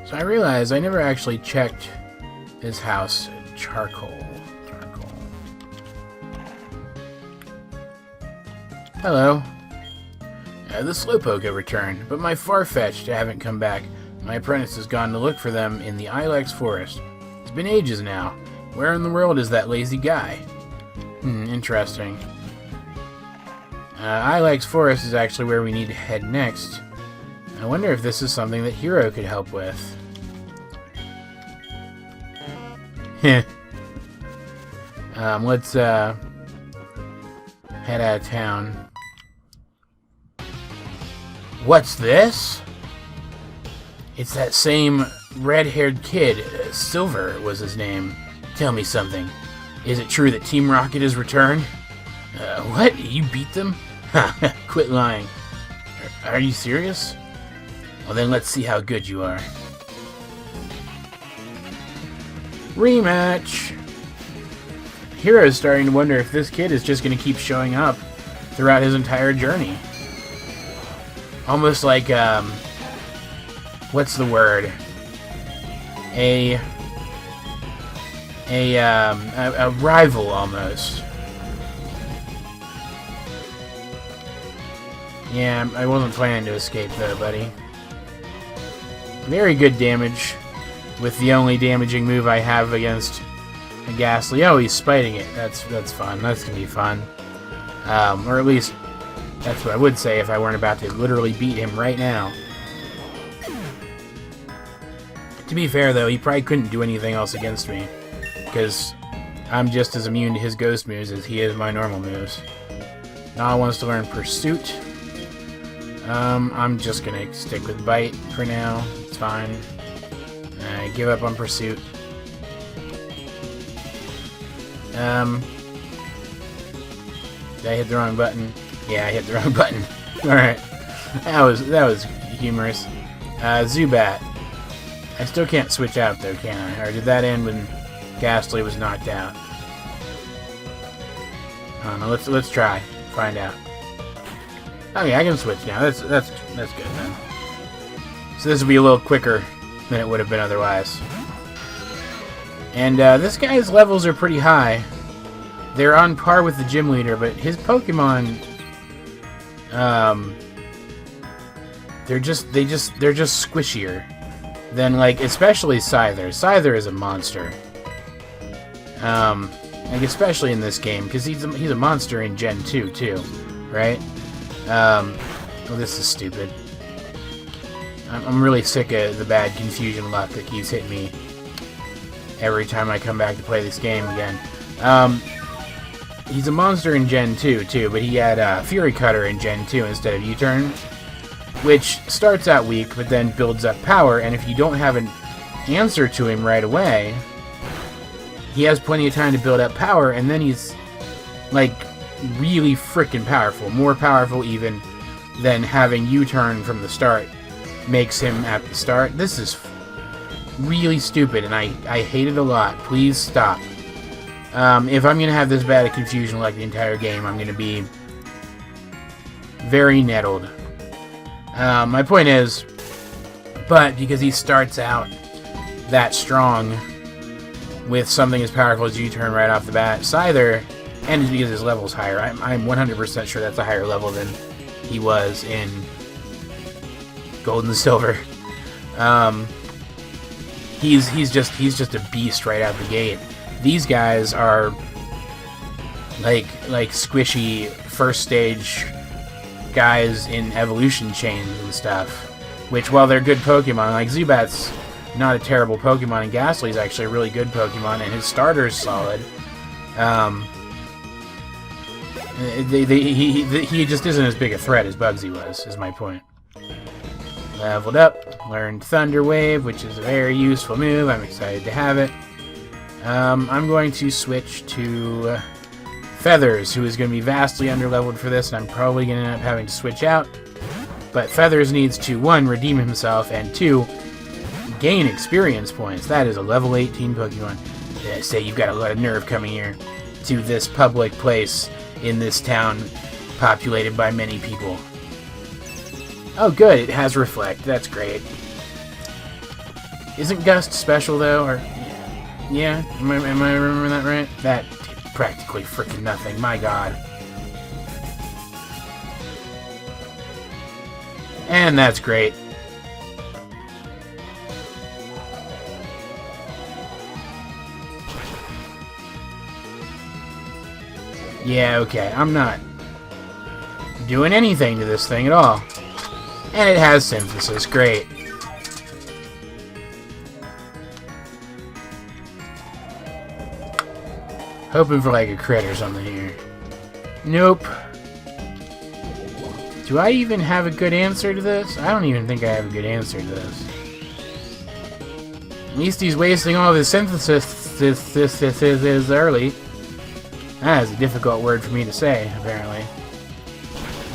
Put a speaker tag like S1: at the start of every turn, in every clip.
S1: So I realized I never actually checked his house. Charcoal. Hello. The Slowpoke have returned, but my Farfetch'd haven't come back. My apprentice has gone to look for them in the Ilex forest. It's been ages now. Where in the world is that lazy guy? Interesting. Ilex forest is actually where we need to head next. I wonder if this is something that Hiro could help with. Let's head out of town. What's this? It's that same red-haired kid. Silver was his name. Tell me something. Is it true that Team Rocket has returned? What? You beat them? Quit lying. Are you serious? Well then let's see how good you are. Rematch! Hiro's starting to wonder if this kid is just going to keep showing up throughout his entire journey. Almost like, what's the word? A rival, almost. Yeah, I wasn't planning to escape, though, buddy. Very good damage, with the only damaging move I have against a Ghastly. Oh, he's spiting it. That's fun. That's gonna be fun. Or at least, that's what I would say if I weren't about to literally beat him right now. To be fair, though, he probably couldn't do anything else against me, because I'm just as immune to his ghost moves as he is my normal moves. Now wants to learn Pursuit. I'm just gonna stick with Bite for now. It's fine. I give up on Pursuit. Did I hit the wrong button? Yeah, I hit the wrong button. Alright. That was humorous. Zubat. I still can't switch out though, can I? Or did that end when Ghastly was knocked out? I don't know, let's try. Find out. Okay, I can switch now. That's good then. So this will be a little quicker than it would have been otherwise. And this guy's levels are pretty high. They're on par with the gym leader, but his Pokemon, they're just squishier than, like, especially Scyther. Scyther is a monster. Like especially in this game, because he's a monster in Gen 2 too, right? Well, this is stupid. I'm really sick of the bad confusion luck that keeps hitting me every time I come back to play this game again. He's a monster in Gen 2 too, but he had Fury Cutter in Gen 2 instead of U-Turn, which starts out weak but then builds up power, and if you don't have an answer to him right away, he has plenty of time to build up power, and then he's like really freaking powerful. More powerful even than having U-Turn from the start makes him at the start. This is really stupid, and I hate it a lot. Please stop. If I'm going to have this bad a confusion like the entire game, I'm going to be very nettled. My point is, but because he starts out that strong with something as powerful as U-Turn right off the bat, Scyther, and because his level's higher, I'm 100% sure that's a higher level than he was in Gold and Silver. He's just a beast right out the gate. These guys are like squishy first stage guys in evolution chains and stuff. Which, while they're good Pokemon, like Zubat's not a terrible Pokemon, and Ghastly's actually a really good Pokemon, and his starter's solid. He just isn't as big a threat as Bugsy was, is my point. Leveled up, learned Thunder Wave, which is a very useful move. I'm excited to have it. I'm going to switch to Feathers, who is going to be vastly underleveled for this, and I'm probably going to end up having to switch out. But Feathers needs to, 1, redeem himself, and 2, gain experience points. That is a level 18 Pokemon. I say you've got a lot of nerve coming here to this public place in this town populated by many people. Oh good, it has Reflect. That's great. Isn't Gust special, though? Or yeah? Am I remembering that right? That did practically freaking nothing. My god. And that's great. Yeah, okay. I'm not doing anything to this thing at all. And it has synthesis. Great. Hoping for like a crit or something here. Nope. Do I even have a good answer to this? I don't even think I have a good answer to this. At least he's wasting all of his synthesis early. That is a difficult word for me to say, apparently.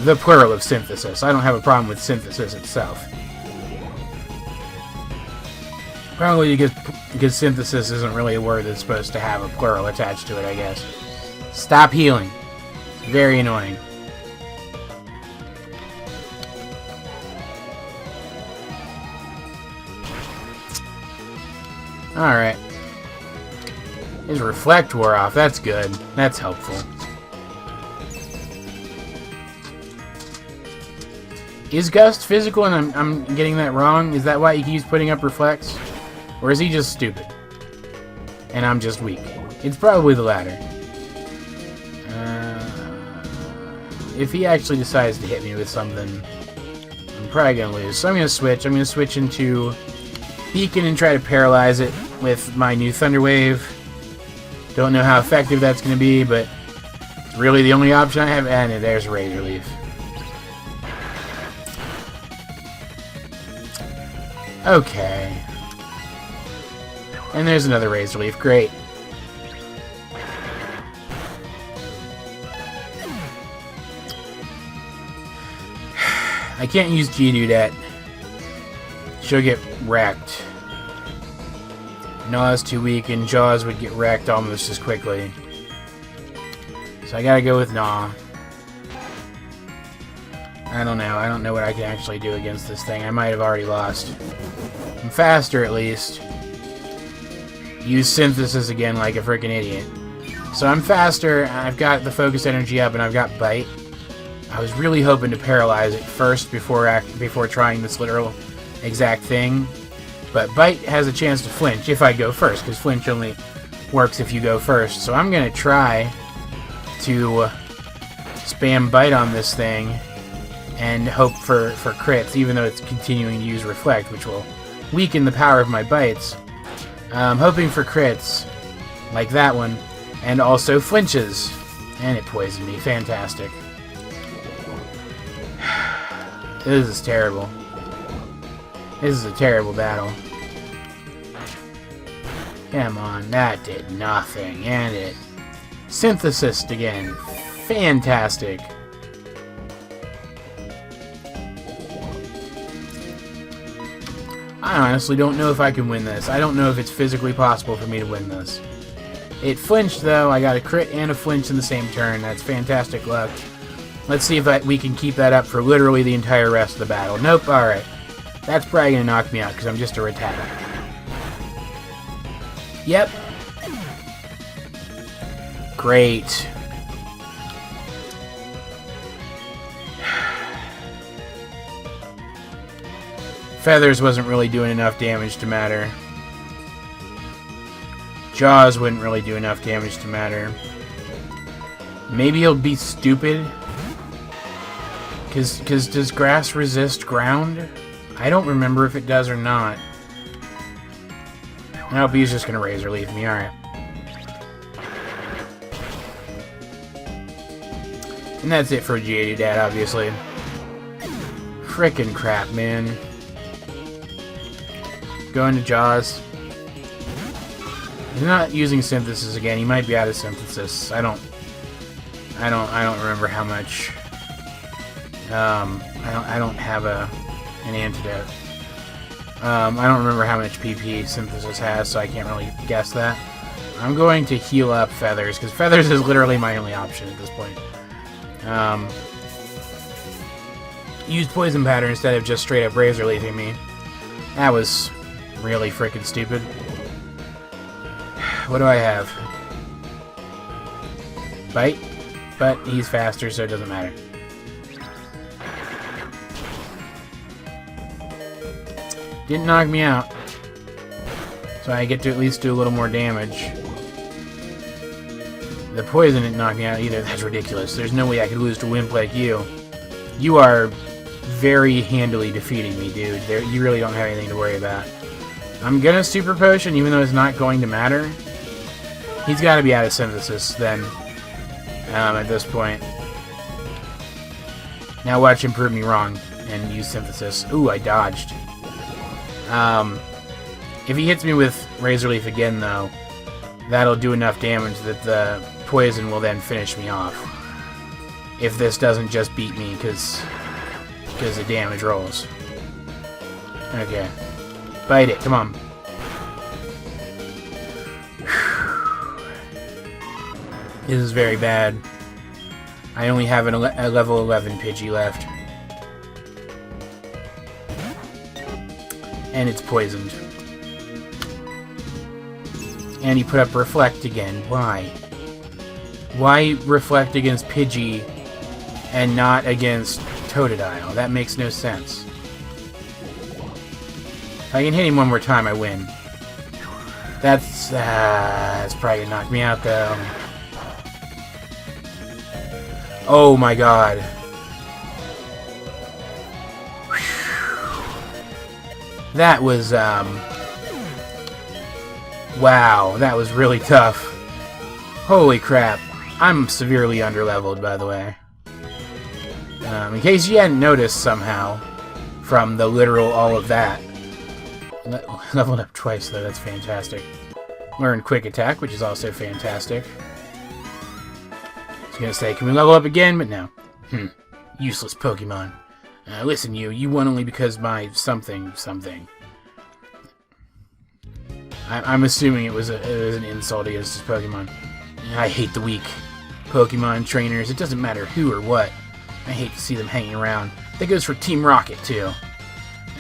S1: The plural of synthesis. I don't have a problem with synthesis itself. Probably because synthesis isn't really a word that's supposed to have a plural attached to it, I guess. Stop healing. It's very annoying. Alright. His reflect wore off. That's good. That's helpful. Is Gust physical and I'm getting that wrong? Is that why he keeps putting up reflects? Or is he just stupid? And I'm just weak. It's probably the latter. If he actually decides to hit me with something, I'm probably going to lose. So I'm going to switch. I'm going to switch into Beacon and try to paralyze it with my new Thunder Wave. Don't know how effective that's going to be, but it's really the only option I have. And there's Razor Leaf. Okay. And there's another Razor Leaf. Great. I can't use Geodude. She'll get wrecked. Gnaw's too weak, and Jaws would get wrecked almost as quickly. So I gotta go with Gnaw. I don't know. I don't know what I can actually do against this thing. I might have already lost. I'm faster, at least. Use Synthesis again like a freaking idiot. So I'm faster, I've got the focus energy up, and I've got Bite. I was really hoping to paralyze it first before trying this literal exact thing. But Bite has a chance to flinch if I go first, because flinch only works if you go first. So I'm going to try to spam Bite on this thing and hope for crits, even though it's continuing to use Reflect, which will weaken the power of my Bites. Hoping for crits, like that one, and also flinches. And it poisoned me. Fantastic. This is terrible. This is a terrible battle. Come on, that did nothing, and it synthesized again. Fantastic. I honestly don't know if I can win this. I don't know if it's physically possible for me to win this. It flinched, though. I got a crit and a flinch in the same turn. That's fantastic luck. Let's see if we can keep that up for literally the entire rest of the battle. Nope, alright. That's probably going to knock me out because I'm just a retarded. Yep. Great. Feathers wasn't really doing enough damage to matter. Jaws wouldn't really do enough damage to matter. Maybe he'll be stupid. Because does grass resist ground? I don't remember if it does or not. Nope, he's just going to Razor Leaf me. Alright. And that's it for Geodude, obviously. Frickin' crap, man. Going to Jaws. He's not using Synthesis again. He might be out of Synthesis. I don't remember how much. I don't have an antidote. I don't remember how much PP Synthesis has, so I can't really guess that. I'm going to heal up Feathers, because Feathers is literally my only option at this point. Use Poison Pattern instead of just straight up Razor Leafing me. That was really freaking stupid. What do I have? Bite? But he's faster, so it doesn't matter. Didn't knock me out. So I get to at least do a little more damage. The poison didn't knock me out either. That's ridiculous. There's no way I could lose to a wimp like you. You are very handily defeating me, dude. You really don't have anything to worry about. I'm gonna Super Potion, even though it's not going to matter. He's got to be out of Synthesis, then. At this point. Now watch him prove me wrong and use Synthesis. Ooh, I dodged. If he hits me with Razor Leaf again, though, that'll do enough damage that the poison will then finish me off. If this doesn't just beat me, because the damage rolls. Okay. Bite it, come on. This is very bad. I only have a level 11 Pidgey left. And it's poisoned. And he put up Reflect again. Why? Why Reflect against Pidgey and not against Totodile? That makes no sense. If I can hit him one more time, I win. That's probably gonna knock me out, though. Oh my god. That was, wow, that was really tough. Holy crap. I'm severely underleveled, by the way. In case you hadn't noticed somehow, from the literal all of that. Leveled up twice, though, that's fantastic. Learned Quick Attack, which is also fantastic. I was gonna say, can we level up again? But no. Useless Pokemon. Listen, you won only because my something. I'm assuming it was an insult against this Pokemon. I hate the weak Pokemon trainers. It doesn't matter who or what. I hate to see them hanging around. That goes for Team Rocket, too.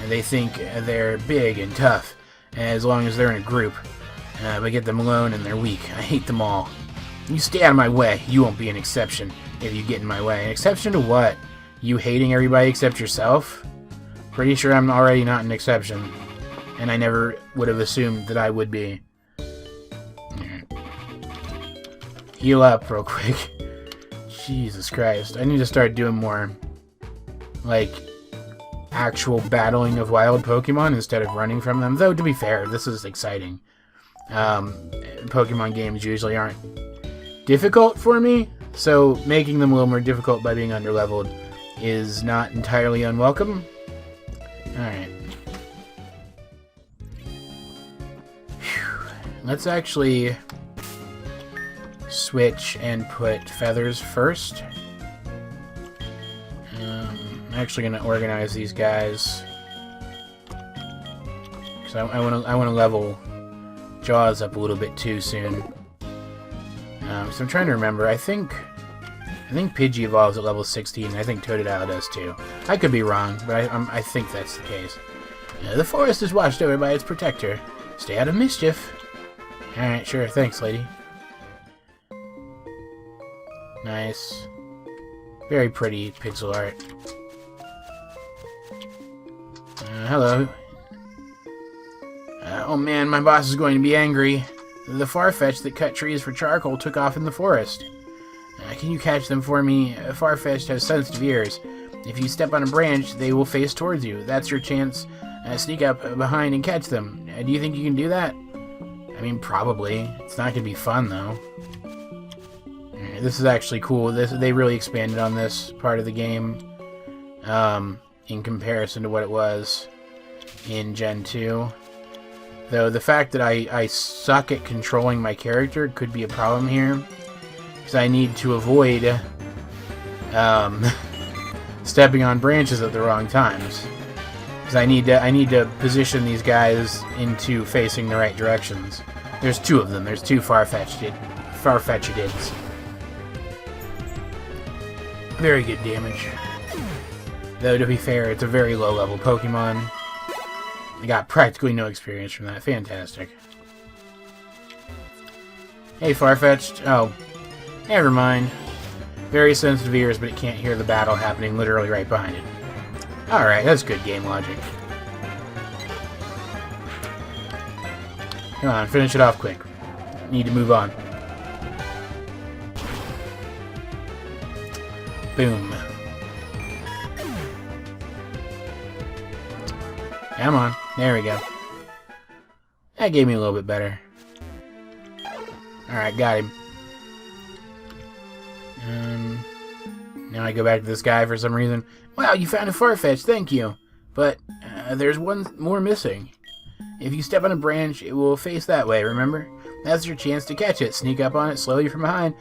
S1: And they think they're big and tough, as long as they're in a group. But get them alone and they're weak. I hate them all. You stay out of my way. You won't be an exception if you get in my way. An exception to what? You hating everybody except yourself? Pretty sure I'm already not an exception. And I never would have assumed that I would be. Heal up real quick. Jesus Christ. I need to start doing more, like, actual battling of wild Pokemon instead of running from them. Though, to be fair, this is exciting. Pokemon games usually aren't difficult for me, so making them a little more difficult by being underleveled is not entirely unwelcome. Alright. Let's actually switch and put feathers first. I'm actually going to organize these guys, because I want to level Jaws up a little bit too soon. So I'm trying to remember. I think Pidgey evolves at level 16. I think Totodile does too. I could be wrong, but I think that's the case. The forest is watched over by its protector. Stay out of mischief. Alright, sure. Thanks, lady. Nice. Very pretty pixel art. Hello. Oh man, my boss is going to be angry. The Farfetch'd that cut trees for charcoal took off in the forest. Can you catch them for me? Farfetch'd has sensitive ears. If you step on a branch, they will face towards you. That's your chance. Sneak up behind and catch them. Do you think you can do that? I mean, probably. It's not going to be fun, though. This is actually cool. They really expanded on this part of the game in comparison to what it was in Gen 2. Though the fact that I suck at controlling my character could be a problem here, because I need to avoid stepping on branches at the wrong times. Because I need to position these guys into facing the right directions. There's two of them. There's two Farfetch'd. Very good damage. Though, to be fair, it's a very low-level Pokemon. I got practically no experience from that. Fantastic. Hey, Farfetch'd. Oh, never mind. Very sensitive ears, but it can't hear the battle happening literally right behind it. Alright, that's good game logic. Come on, finish it off quick. Need to move on. Boom. Come on. There we go. That gave me a little bit better. Alright, got him. Now I go back to this guy for some reason. Wow, you found a Farfetch'd, thank you. But there's one more missing. If you step on a branch, it will face that way, remember? That's your chance to catch it. Sneak up on it slowly from behind.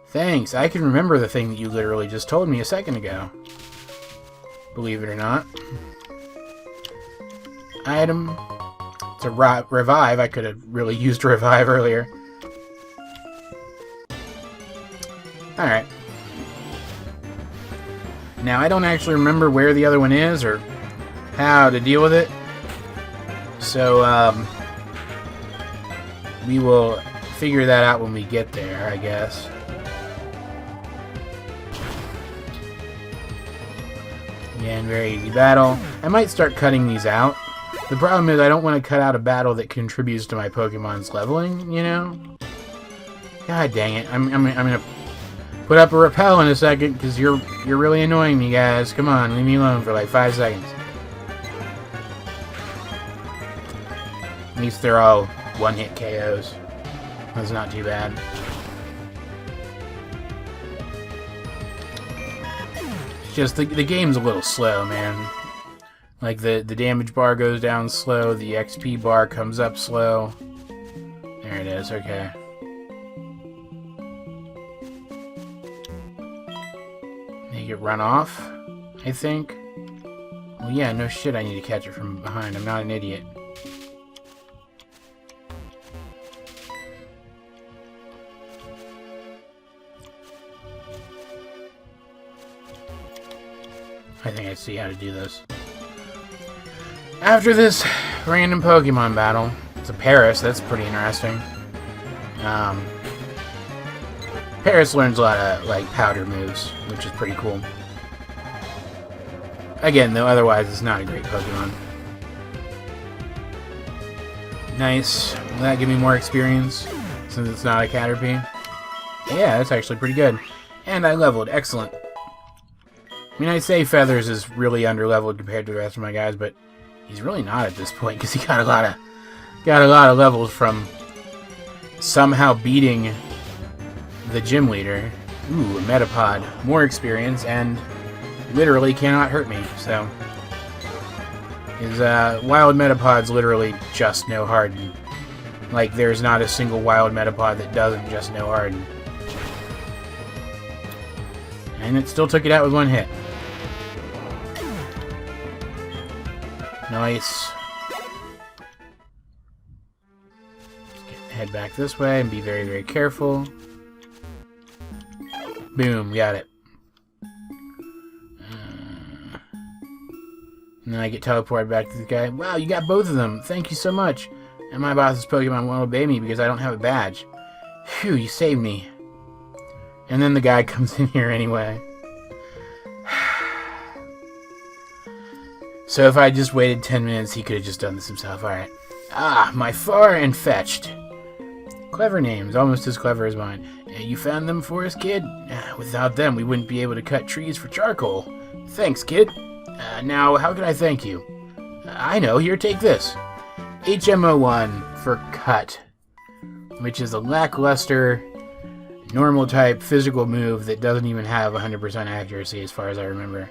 S1: Thanks, I can remember the thing that you literally just told me a second ago. Believe it or not. Item. It's a revive. I could have really used revive earlier. Alright. Now, I don't actually remember where the other one is or how to deal with it. So, we will figure that out when we get there, I guess. Again, very easy battle. I might start cutting these out. The problem is I don't want to cut out a battle that contributes to my Pokemon's leveling, you know? God dang it. I'm gonna put up a repel in a second, because you're really annoying me, guys. Come on, leave me alone for like 5 seconds. At least they're all one-hit KOs. That's not too bad. It's just the game's a little slow, man. Like the damage bar goes down slow, the XP bar comes up slow. There it is, okay. Make it run off, I think. Well, yeah, no shit, I need to catch it from behind. I'm not an idiot. I think I see how to do this. After this random Pokemon battle, it's a Paris, that's pretty interesting. Paris learns a lot of, like, powder moves, which is pretty cool. Again, though, otherwise it's not a great Pokemon. Nice. Will that give me more experience, since it's not a Caterpie? Yeah, that's actually pretty good. And I leveled. Excellent. I mean, I'd say Feathers is really underleveled compared to the rest of my guys, but he's really not at this point, because he got a lot of levels from somehow beating the gym leader. Ooh, a Metapod. More experience, and literally cannot hurt me, so. His wild Metapods literally just know Harden. Like, there's not a single wild Metapod that doesn't just know Harden. And it still took it out with one hit. Nice. Let's head back this way and be very, very careful. Boom, got it. And then I get teleported back to the guy. Wow, you got both of them. Thank you so much. And my boss's Pokemon won't obey me because I don't have a badge. Phew, you saved me. And then the guy comes in here anyway. So if I just waited 10 minutes, he could have just done this himself. Alright. Ah, my far and fetched. Clever names, almost as clever as mine. You found them for us, kid? Without them, we wouldn't be able to cut trees for charcoal. Thanks, kid. Now, how can I thank you? I know, here, take this. HMO1 for cut, which is a lackluster, normal type physical move that doesn't even have 100% accuracy as far as I remember.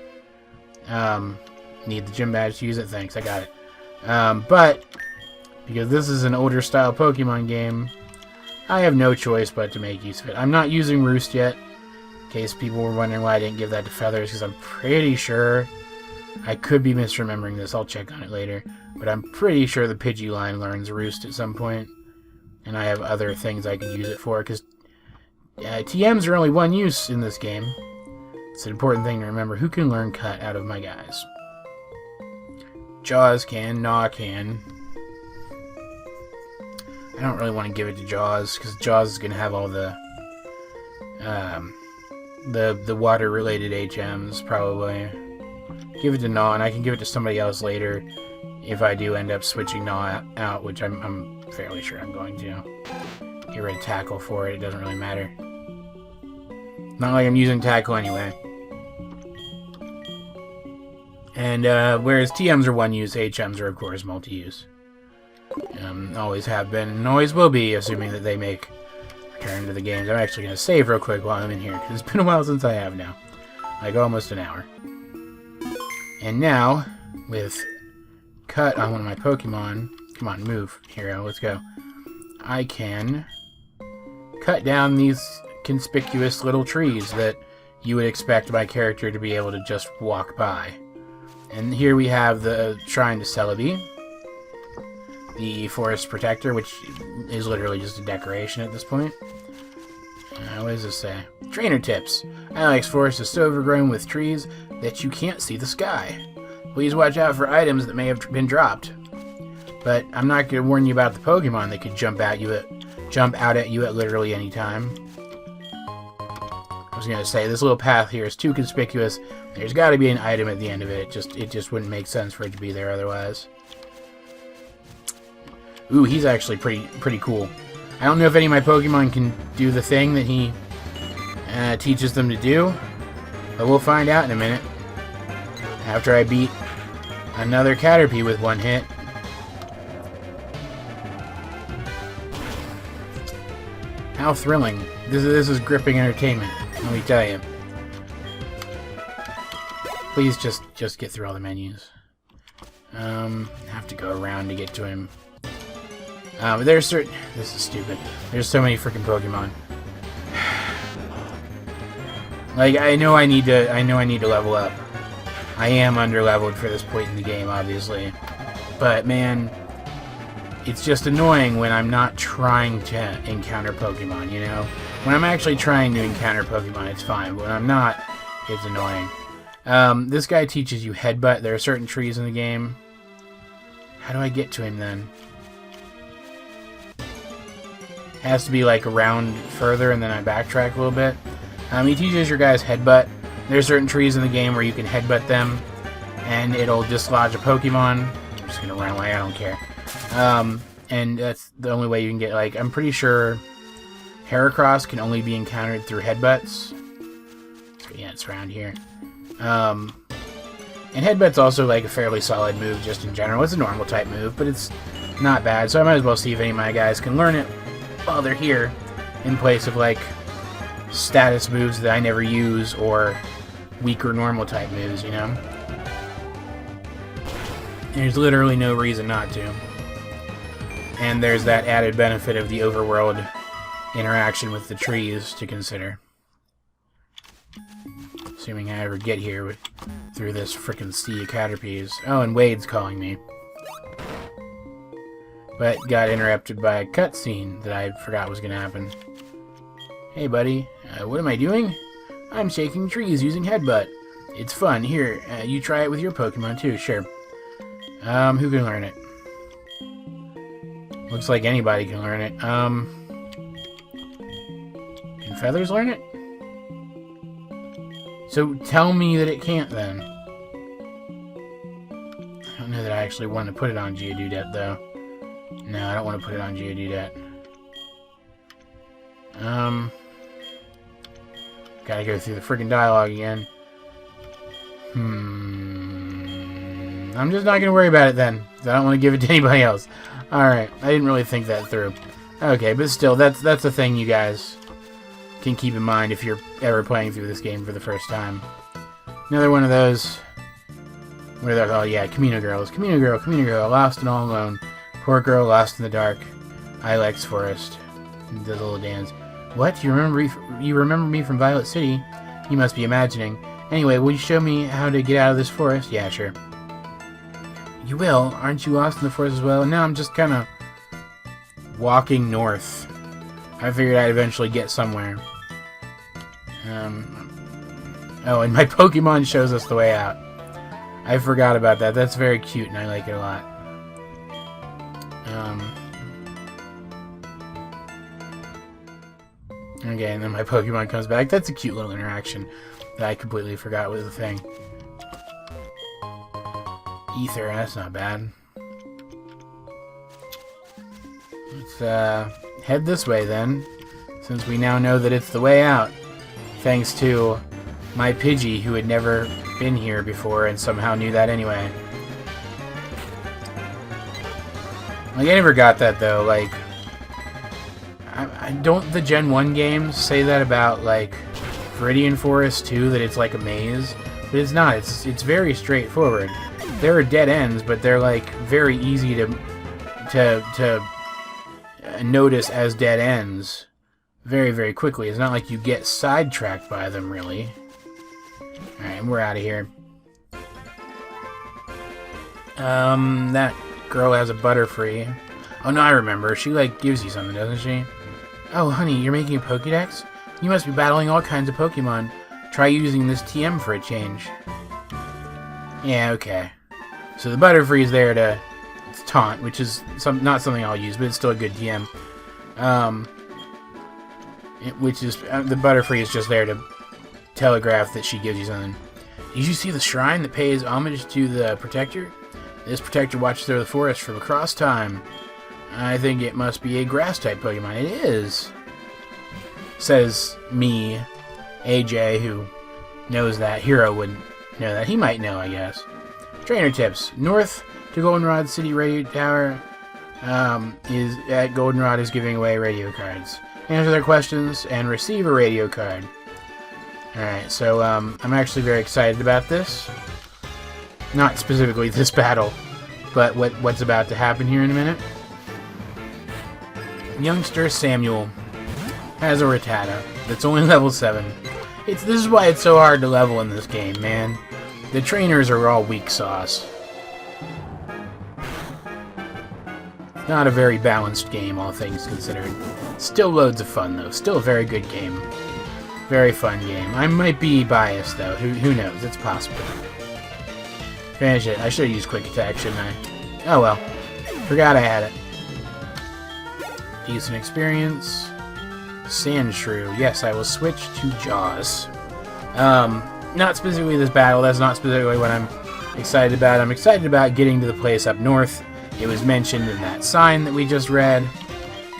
S1: Need the gym badge to use it? Thanks, I got it. But, because this is an older style Pokemon game, I have no choice but to make use of it. I'm not using Roost yet, in case people were wondering why I didn't give that to Feathers, because I'm pretty sure, I could be misremembering this, I'll check on it later, but I'm pretty sure the Pidgey line learns Roost at some point, and I have other things I can use it for, because TMs are only one use in this game. It's an important thing to remember. Who can learn Cut out of my guys? Jaws can, Gnaw can. I don't really want to give it to Jaws, because Jaws is going to have all the water-related HMs, probably. Give it to Gnaw, and I can give it to somebody else later if I do end up switching Gnaw out, which I'm fairly sure I'm going to. Get rid of Tackle for it, it doesn't really matter. Not like I'm using Tackle anyway. And whereas TMs are one-use, HMs are, of course, multi-use. Always have been, and always will be, assuming that they make return to the games. I'm actually going to save real quick while I'm in here, because it's been a while since I have now. Like, almost an hour. And now, with Cut on one of my Pokemon... Come on, move, Hiro, let's go. I can cut down these conspicuous little trees that you would expect my character to be able to just walk by. And here we have the Shrine to Celebi, the Forest Protector, which is literally just a decoration at this point. What does this say? Trainer tips. Alex Forest is so overgrown with trees that you can't see the sky. Please watch out for items that may have been dropped. But I'm not going to warn you about the Pokemon that could jump out at you at literally any time. I was going to say, this little path here is too conspicuous. There's got to be an item at the end of it. It just wouldn't make sense for it to be there otherwise. Ooh, he's actually pretty cool. I don't know if any of my Pokemon can do the thing that he teaches them to do, but we'll find out in a minute. After I beat another Caterpie with one hit. How thrilling. This is gripping entertainment, let me tell you. Please just get through all the menus. Have to go around to get to him. There's certain... This is stupid. There's so many freaking Pokemon. Like, I know I need to level up. I am under-leveled for this point in the game, obviously. But, man, it's just annoying when I'm not trying to encounter Pokemon, you know? When I'm actually trying to encounter Pokemon, it's fine. But when I'm not, it's annoying. This guy teaches you Headbutt. There are certain trees in the game. How do I get to him, then? Has to be like around further and then I backtrack a little bit. He teaches your guys Headbutt. There's certain trees in the game where you can Headbutt them and it'll dislodge a Pokemon. I'm just gonna run away, I don't care. And that's the only way you can get, like, I'm pretty sure Heracross can only be encountered through Headbutts. So yeah, it's around here. And Headbutt's also like a fairly solid move just in general. It's a normal type move, but it's not bad. So I might as well see if any of my guys can learn it while they're here, in place of like status moves that I never use or weaker normal type moves, you know? There's literally no reason not to. And there's that added benefit of the overworld interaction with the trees to consider. Assuming I ever get here through this frickin' sea of Caterpies. Oh, and Wade's calling me. But got interrupted by a cutscene that I forgot was going to happen. Hey, buddy. What am I doing? I'm shaking trees using Headbutt. It's fun. Here, you try it with your Pokemon, too. Sure. Who can learn it? Looks like anybody can learn it. Can Feathers learn it? So tell me that it can't, then. I don't know that I actually want to put it on Geodude, though. No, I don't want to put it on Geodude. Gotta go through the friggin' dialogue again. I'm just not gonna worry about it then. I don't want to give it to anybody else. Alright, I didn't really think that through. Okay, but still, that's a thing you guys can keep in mind if you're ever playing through this game for the first time. Another one of those where they're, oh yeah, Camino Girls. Camino Girl, lost and all alone. Poor girl lost in the dark. Ilex Forest. The little dance. What? You remember me from Violet City? You must be imagining. Anyway, will you show me how to get out of this forest? Yeah, sure. You will? Aren't you lost in the forest as well? No, I'm just kind of walking north. I figured I'd eventually get somewhere. Oh, and my Pokemon shows us the way out. I forgot about that. That's very cute, and I like it a lot. Okay, and then my Pokemon comes back. That's a cute little interaction that I completely forgot was a thing. Ether, that's not bad. Let's head this way then, since we now know that it's the way out. Thanks to my Pidgey, who had never been here before and somehow knew that anyway. Like, I never got that, though. Like, I don't the Gen 1 games say that about, like, Viridian Forest, too, that it's like a maze? But it's not. It's very straightforward. There are dead ends, but they're, like, very easy to notice as dead ends very, very quickly. It's not like you get sidetracked by them, really. Alright, we're out of here. That girl has a Butterfree. Oh, no, I remember. She, like, gives you something, doesn't she? Oh, honey, you're making a Pokédex? You must be battling all kinds of Pokemon. Try using this TM for a change. Yeah, okay. So the Butterfree's there to taunt, which is not something I'll use, but it's still a good TM. The Butterfree is just there to telegraph that she gives you something. Did you see the shrine that pays homage to the Protector? This Protector watches over the forest from across time. I think it must be a Grass-type Pokemon. It is, says me, AJ, who knows that. Hiro wouldn't know that. He might know, I guess. Trainer tips. North to Goldenrod City Radio Tower Goldenrod is giving away radio cards. Answer their questions and receive a radio card. Alright, so I'm actually very excited about this. Not specifically this battle, but what's about to happen here in a minute. Youngster Samuel has a Rattata that's only level 7. This is why it's so hard to level in this game, man. The trainers are all weak sauce. Not a very balanced game, all things considered. Still loads of fun, though. Still a very good game. Very fun game. I might be biased, though. Who knows? It's possible. Finish it. I should have used Quick Attack, shouldn't I? Oh well. Forgot I had it. Decent experience. Sandshrew. Yes, I will switch to Jaws. Not specifically this battle. That's not specifically what I'm excited about. I'm excited about getting to the place up north. It was mentioned in that sign that we just read.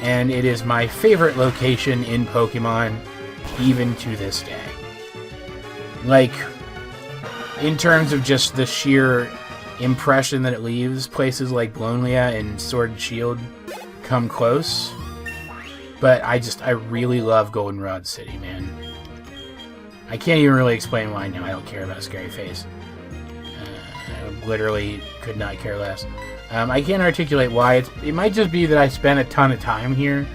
S1: And it is my favorite location in Pokemon, even to this day. Like, in terms of just the sheer impression that it leaves, places like Blonia and Sword and Shield come close. But I really love Goldenrod City, man. I can't even really explain why now. I don't care about Scary Face. I literally could not care less. I can't articulate why. It might just be that I spent a ton of time here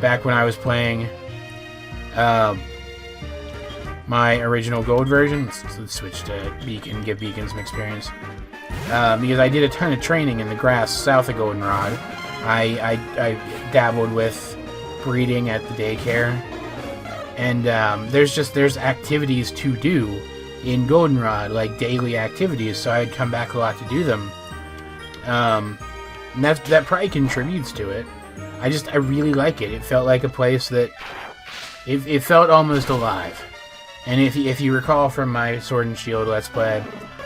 S1: back when I was playing my original Gold version. Let's switch to Beacon, give Beacon some experience. Because I did a ton of training in the grass south of Goldenrod. I dabbled with breeding at the daycare. And there's activities to do in Goldenrod, like daily activities, so I'd come back a lot to do them. And that probably contributes to it. I really like it. It felt like a place that it felt almost alive. And if you recall from my Sword and Shield Let's Play,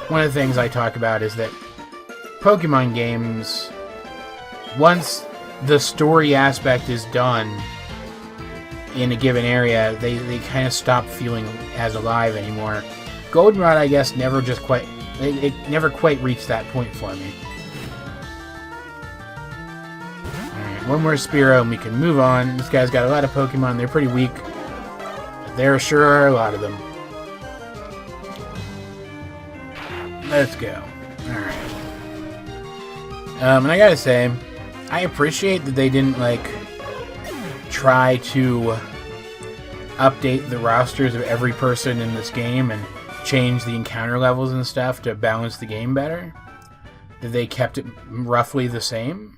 S1: one of the things I talk about is that Pokemon games, once the story aspect is done in a given area, they kind of stop feeling as alive anymore. Goldenrod, I guess, never quite reached that point for me. Alright, one more Spearow and we can move on. This guy's got a lot of Pokemon. They're pretty weak. There sure are a lot of them. Let's go. Alright. And I gotta say, I appreciate that they didn't, like, try to update the rosters of every person in this game and change the encounter levels and stuff to balance the game better. That they kept it roughly the same.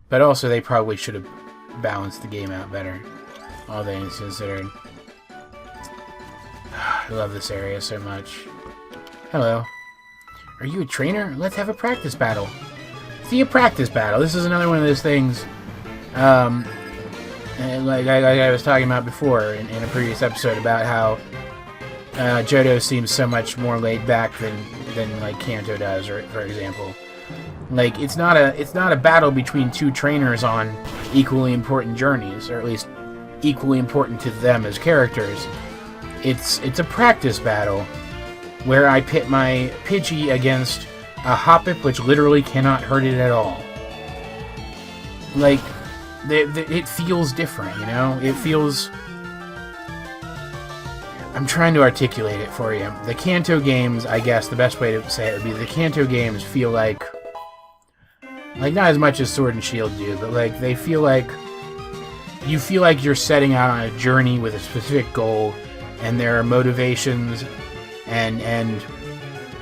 S1: But also, they probably should have balanced the game out better. All things considered. I love this area so much. Hello. Are you a trainer? Let's have a practice battle. See, a practice battle. This is another one of those things, like I was talking about before in a previous episode about how Johto seems so much more laid back than like Kanto does, or for example. Like, it's not a battle between two trainers on equally important journeys, or at least equally important to them as characters. It's a practice battle where I pit my Pidgey against a Hoppip which literally cannot hurt it at all. Like, it feels different, you know? It feels... I'm trying to articulate it for you. The Kanto games, I guess the best way to say it would be the Kanto games feel like not as much as Sword and Shield do, but like they feel like you feel like you're setting out on a journey with a specific goal, and there are motivations, and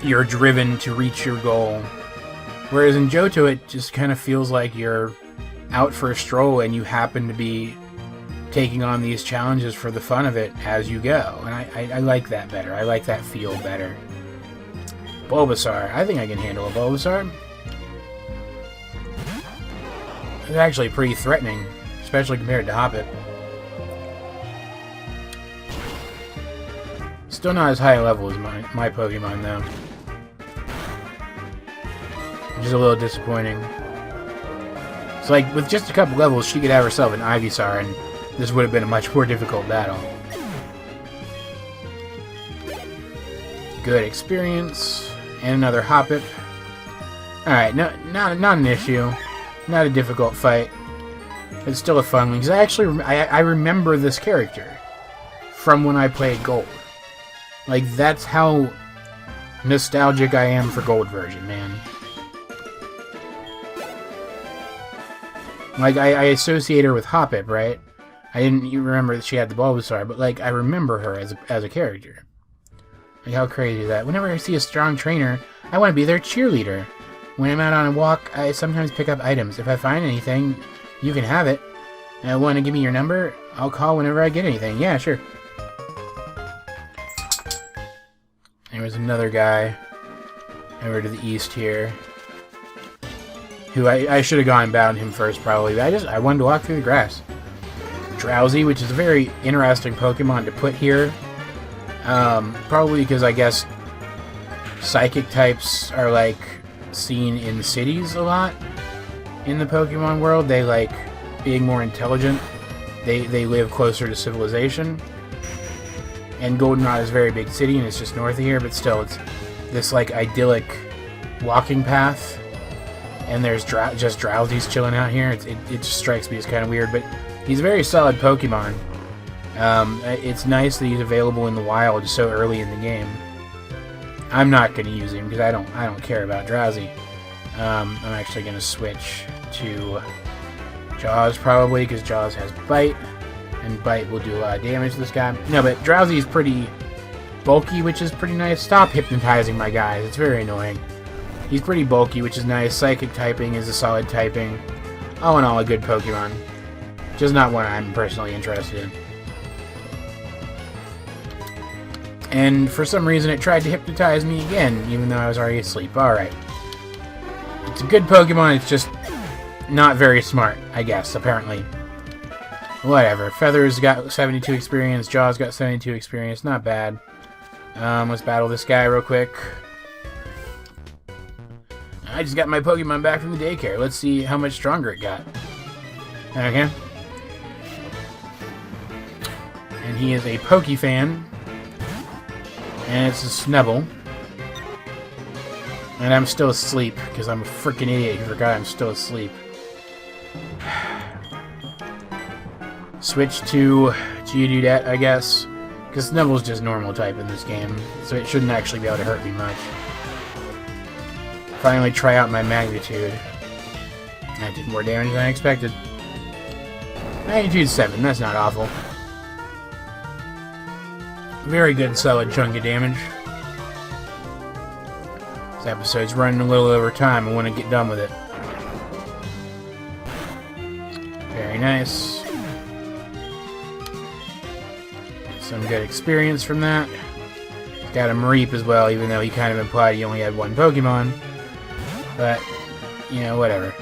S1: you're driven to reach your goal. Whereas in Johto, it just kind of feels like you're out for a stroll and you happen to be taking on these challenges for the fun of it as you go. And I like that better. I like that feel better. Bulbasaur. I think I can handle a Bulbasaur. It's actually pretty threatening, especially compared to Hoppip. Still not as high a level as my Pokemon, though. Which is a little disappointing. It's like, with just a couple levels, she could have herself an Ivysaur, and this would have been a much more difficult battle. Good experience. And another Hoppip. Alright, not an issue. Not a difficult fight. It's still a fun one, because I remember this character from when I played Gold. Like, that's how nostalgic I am for Gold version, man. Like, I associate her with Hoppip, right? I didn't even remember that she had the Bulbasaur, but, like, I remember her as a character. Like, how crazy is that? Whenever I see a strong trainer, I want to be their cheerleader. When I'm out on a walk, I sometimes pick up items. If I find anything, you can have it. And want to give me your number? I'll call whenever I get anything. Yeah, sure. There was another guy over to the east here, who I should have gone and battled him first, probably. But I wanted to walk through the grass. Drowsy, which is a very interesting Pokemon to put here. Probably because I guess Psychic types are, like, seen in cities a lot in the Pokemon world. They like being more intelligent. They live closer to civilization. And Goldenrod is a very big city, and it's just north of here, but still, it's this, like, idyllic walking path. And there's just Drowsies chilling out here. It just strikes me as kind of weird, but he's a very solid Pokemon. It's nice that he's available in the wild so early in the game. I'm not going to use him because I don't care about Drowsy. I'm actually going to switch to Jaws probably, because Jaws has Bite, and Bite will do a lot of damage to this guy. No, but Drowsy is pretty bulky, which is pretty nice. Stop hypnotizing my guys. It's very annoying. He's pretty bulky, which is nice. Psychic typing is a solid typing. All in all, a good Pokemon. Just not one I'm personally interested in. And for some reason it tried to hypnotize me again, even though I was already asleep. Alright. It's a good Pokemon, it's just not very smart, I guess, apparently. Whatever. Feathers got 72 experience, Jaws got 72 experience, not bad. Let's battle this guy real quick. I just got my Pokemon back from the daycare. Let's see how much stronger it got. Okay. And he is a Pokefan. And it's a Snubble. And I'm still asleep, because I'm a freaking idiot who forgot I'm still asleep. Switch to Geodude, I guess. Because Snubble's just normal type in this game, so it shouldn't actually be able to hurt me much. Finally try out my Magnitude. That did more damage than I expected. Magnitude 7, that's not awful. Very good solid chunk of damage. This episode's running a little over time. I want to get done with it. Very nice. Some good experience from that. Got a Mareep as well, even though he kind of implied he only had one Pokemon. But, you know, whatever.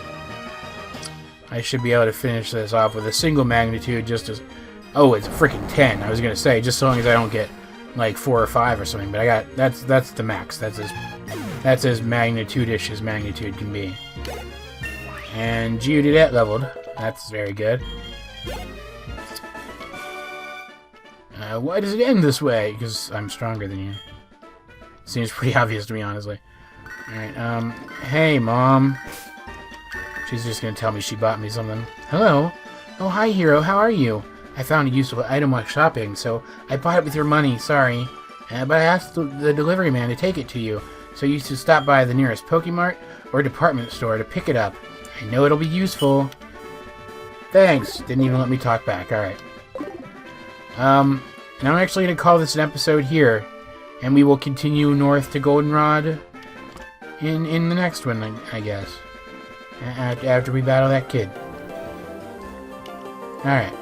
S1: I should be able to finish this off with a single magnitude just as... Oh, it's a freaking 10. I was going to say, just so long as I don't get, like, 4 or 5 or something. But I got... That's the max. That's as magnitude-ish as magnitude can be. And Geodude leveled. That's very good. Why does it end this way? Because I'm stronger than you. Seems pretty obvious to me, honestly. Alright, hey, Mom. She's just gonna tell me she bought me something. Hello? Oh, hi, Hiro. How are you? I found a useful item while shopping, so I bought it with your money. Sorry. But I asked the delivery man to take it to you, so you should stop by the nearest Pokemart or department store to pick it up. I know it'll be useful. Thanks. Didn't even let me talk back. Alright. And I'm actually going to call this an episode here, and we will continue north to Goldenrod in the next one, I guess, after we battle that kid. Alright.